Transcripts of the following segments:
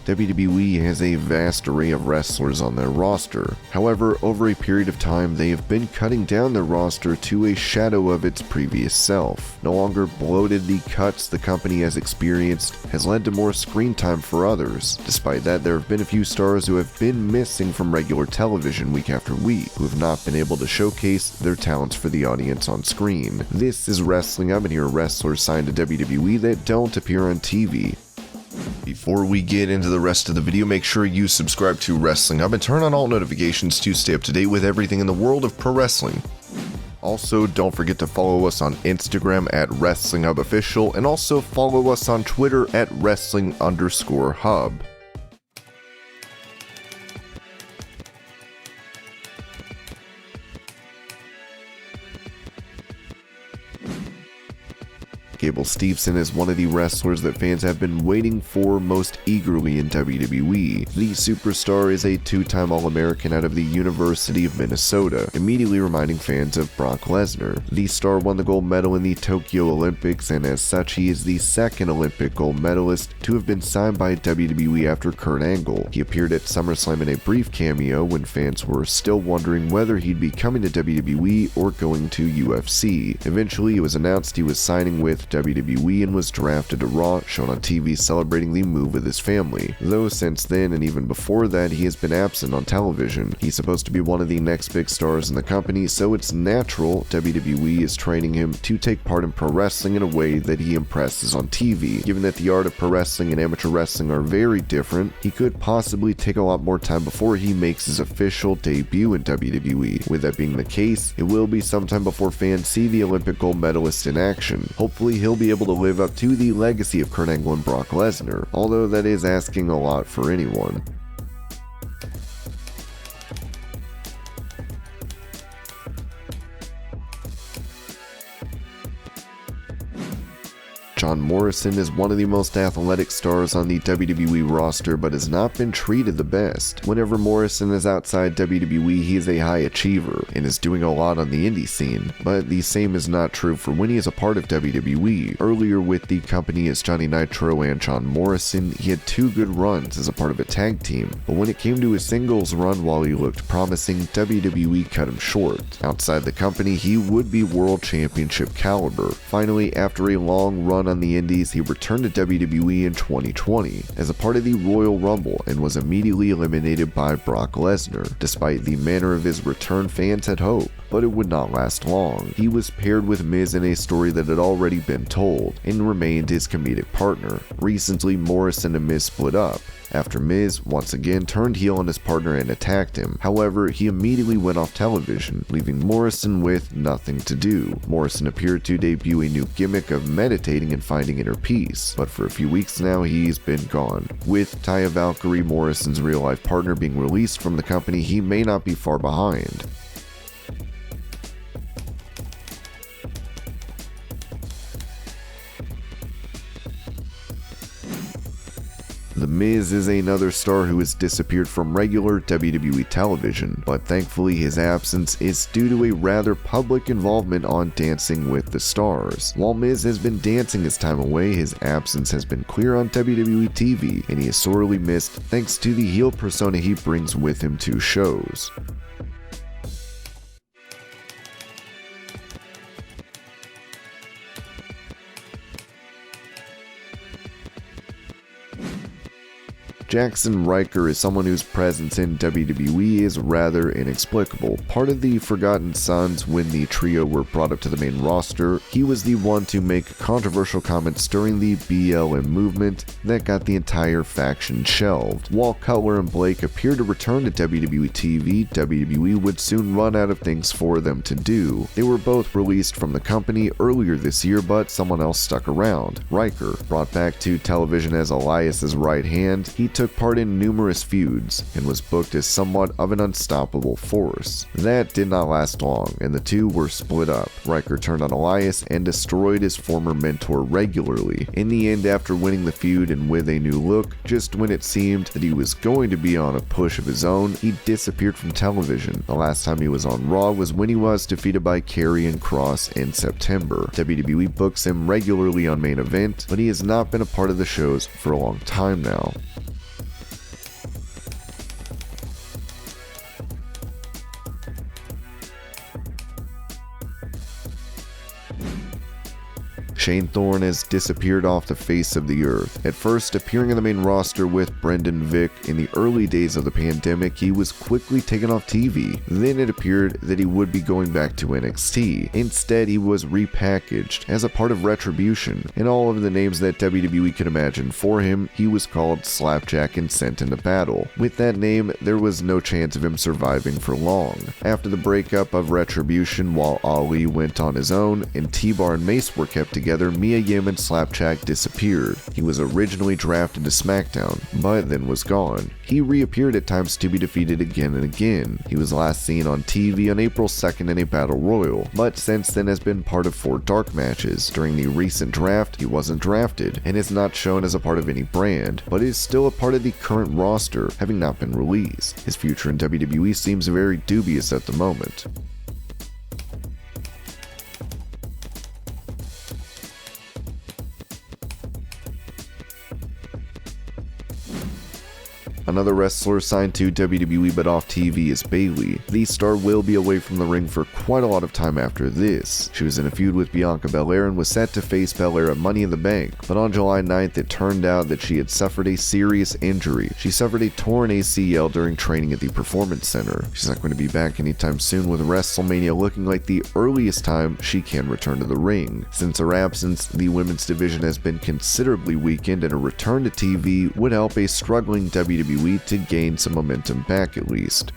WWE has a vast array of wrestlers on their roster. However, over a period of time, they have been cutting down their roster to a shadow of its previous self. No longer bloated, the cuts the company has experienced has led to more screen time for others. Despite that, there have been a few stars who have been missing from regular television week after week, who have not been able to showcase their talents for the audience on screen. This is Wrestling Up, and here are wrestlers signed to WWE that don't appear on TV. Before we get into the rest of the video, make sure you subscribe to Wrestling Up and turn on all notifications to stay up to date with everything in the world of pro wrestling. Also, don't forget to follow us on Instagram at WrestlingHubOfficial, and also follow us on Twitter at Wrestling_Hub. Gable Steveson is one of the wrestlers that fans have been waiting for most eagerly in WWE. The superstar is a two-time All-American out of the University of Minnesota, immediately reminding fans of Brock Lesnar. The star won the gold medal in the Tokyo Olympics, and as such, he is the second Olympic gold medalist to have been signed by WWE after Kurt Angle. He appeared at SummerSlam in a brief cameo when fans were still wondering whether he'd be coming to WWE or going to UFC. Eventually, it was announced he was signing with WWE and was drafted to Raw, shown on TV celebrating the move with his family. Though since then, and even before that, he has been absent on television. He's supposed to be one of the next big stars in the company, so it's natural WWE is training him to take part in pro wrestling in a way that he impresses on TV. Given that the art of pro wrestling and amateur wrestling are very different, he could possibly take a lot more time before he makes his official debut in WWE. With that being the case, it will be sometime before fans see the Olympic gold medalist in action. Hopefully he'll be able to live up to the legacy of Kurt Angle and Brock Lesnar, although that is asking a lot for anyone. John Morrison is one of the most athletic stars on the WWE roster, but has not been treated the best. Whenever Morrison is outside WWE, he is a high achiever and is doing a lot on the indie scene, but the same is not true for when he is a part of WWE. Earlier with the company as Johnny Nitro and John Morrison, he had two good runs as a part of a tag team, but when it came to his singles run, while he looked promising, WWE cut him short. Outside the company, he would be world championship caliber. Finally, after a long run on the indies, he returned to WWE in 2020 as a part of the Royal Rumble and was immediately eliminated by Brock Lesnar. Despite the manner of his return, fans had hope, but it would not last long. He was paired with Miz in a story that had already been told and remained his comedic partner. Recently, Morrison and Miz split up after Miz once again turned heel on his partner and attacked him. However, he immediately went off television, leaving Morrison with nothing to do. Morrison appeared to debut a new gimmick of meditating and finding inner peace, but for a few weeks now he's been gone. With Taya Valkyrie, Morrison's real-life partner, being released from the company, he may not be far behind. The Miz is another star who has disappeared from regular WWE television, but thankfully his absence is due to a rather public involvement on Dancing with the Stars. While Miz has been dancing his time away, his absence has been clear on WWE TV, and he is sorely missed thanks to the heel persona he brings with him to shows. Jackson Riker is someone whose presence in WWE is rather inexplicable. Part of the Forgotten Sons, when the trio were brought up to the main roster, he was the one to make controversial comments during the BLM movement that got the entire faction shelved. While Cutler and Blake appear to return to WWE TV, WWE would soon run out of things for them to do. They were both released from the company earlier this year, but someone else stuck around. Riker, brought back to television as Elias's right hand, he took part in numerous feuds and was booked as somewhat of an unstoppable force. That did not last long, and the two were split up. Riker turned on Elias and destroyed his former mentor regularly. In the end, after winning the feud and with a new look, just when it seemed that he was going to be on a push of his own, he disappeared from television. The last time he was on Raw was when he was defeated by Karrion Kross in September. WWE books him regularly on Main Event, but he has not been a part of the shows for a long time now. Thorne has disappeared off the face of the earth. At first appearing on the main roster with Brendan Vick in the early days of the pandemic, he was quickly taken off TV. Then it appeared that he would be going back to NXT. Instead, he was repackaged as a part of Retribution, and all of the names that WWE could imagine for him, he was called Slapjack and sent into battle. With that name, there was no chance of him surviving for long. After the breakup of Retribution, while Ali went on his own and T-Bar and Mace were kept together, Mia Yim and Slapjack disappeared. He was originally drafted to SmackDown, but then was gone. He reappeared at times to be defeated again and again. He was last seen on TV on April 2nd in a Battle Royal, but since then has been part of 4 dark matches. During the recent draft, he wasn't drafted, and is not shown as a part of any brand, but is still a part of the current roster, having not been released. His future in WWE seems very dubious at the moment. Another wrestler signed to WWE but off TV is Bayley. The star will be away from the ring for quite a lot of time after this. She was in a feud with Bianca Belair and was set to face Belair at Money in the Bank, but on July 9th it turned out that she had suffered a serious injury. She suffered a torn ACL during training at the Performance Center. She's not going to be back anytime soon, with WrestleMania looking like the earliest time she can return to the ring. Since her absence, the women's division has been considerably weakened, and a return to TV would help a struggling WWE to gain some momentum back at least.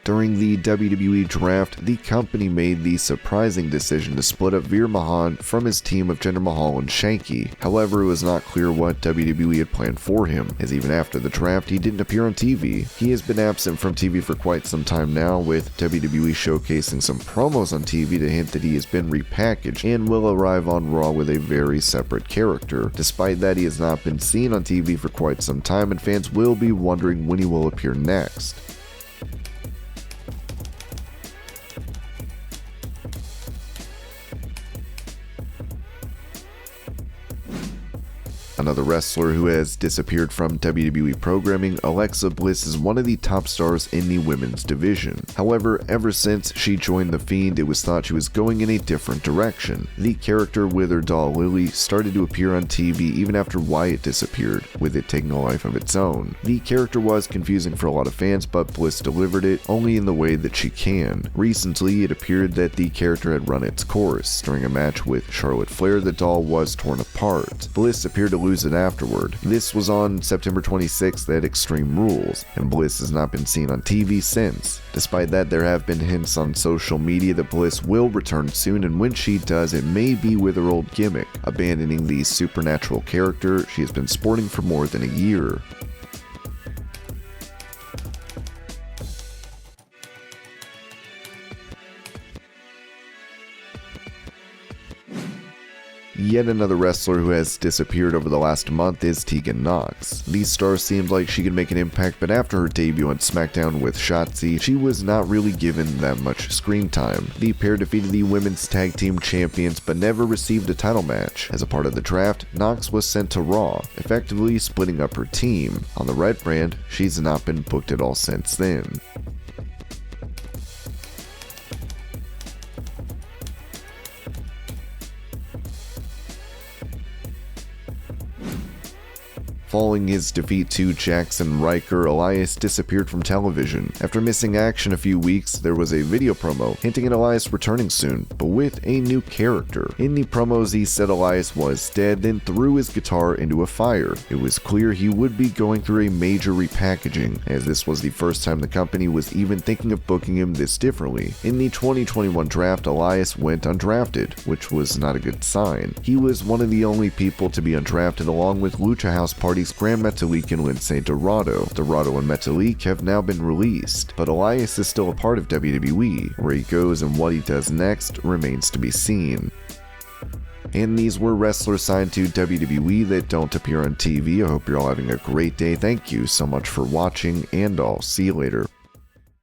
During the WWE draft, the company made the surprising decision to split up Veer Mahan from his team of Jinder Mahal and Shanky. However, it was not clear what WWE had planned for him, as even after the draft, he didn't appear on TV. He has been absent from TV for quite some time now, with WWE showcasing some promos on TV to hint that he has been repackaged and will arrive on Raw with a very separate character. Despite that, he has not been seen on TV for quite some time, and fans will be wondering when he will appear next. Another wrestler who has disappeared from WWE programming, Alexa Bliss, is one of the top stars in the women's division. However, ever since she joined The Fiend, it was thought she was going in a different direction. The character with her doll Lily started to appear on TV even after Wyatt disappeared, with it taking a life of its own. The character was confusing for a lot of fans, but Bliss delivered it only in the way that she can. Recently, it appeared that the character had run its course. During a match with Charlotte Flair, the doll was torn apart. Bliss appeared to lose it afterward. This was on September 26th at Extreme Rules, and Bliss has not been seen on TV since. Despite that, there have been hints on social media that Bliss will return soon, and when she does, it may be with her old gimmick, abandoning the supernatural character she has been sporting for more than a year. Yet another wrestler who has disappeared over the last month is Tegan Knox. The star seemed like she could make an impact, but after her debut on SmackDown with Shotzi, she was not really given that much screen time. The pair defeated the women's tag team champions but never received a title match. As a part of the draft, Knox was sent to Raw, effectively splitting up her team. On the Red brand, she's not been booked at all since then. Following his defeat to Jackson Riker, Elias disappeared from television. After missing action a few weeks, there was a video promo hinting at Elias returning soon, but with a new character. In the promos, he said Elias was dead, then threw his guitar into a fire. It was clear he would be going through a major repackaging, as this was the first time the company was even thinking of booking him this differently. In the 2021 draft, Elias went undrafted, which was not a good sign. He was one of the only people to be undrafted, along with Lucha House Party's Gran Metalik and Lince Dorado. Dorado and Metalik have now been released, but Elias is still a part of WWE. Where he goes and what he does next remains to be seen. And these were wrestlers signed to WWE that don't appear on TV. I hope you're all having a great day. Thank you so much for watching, and I'll see you later.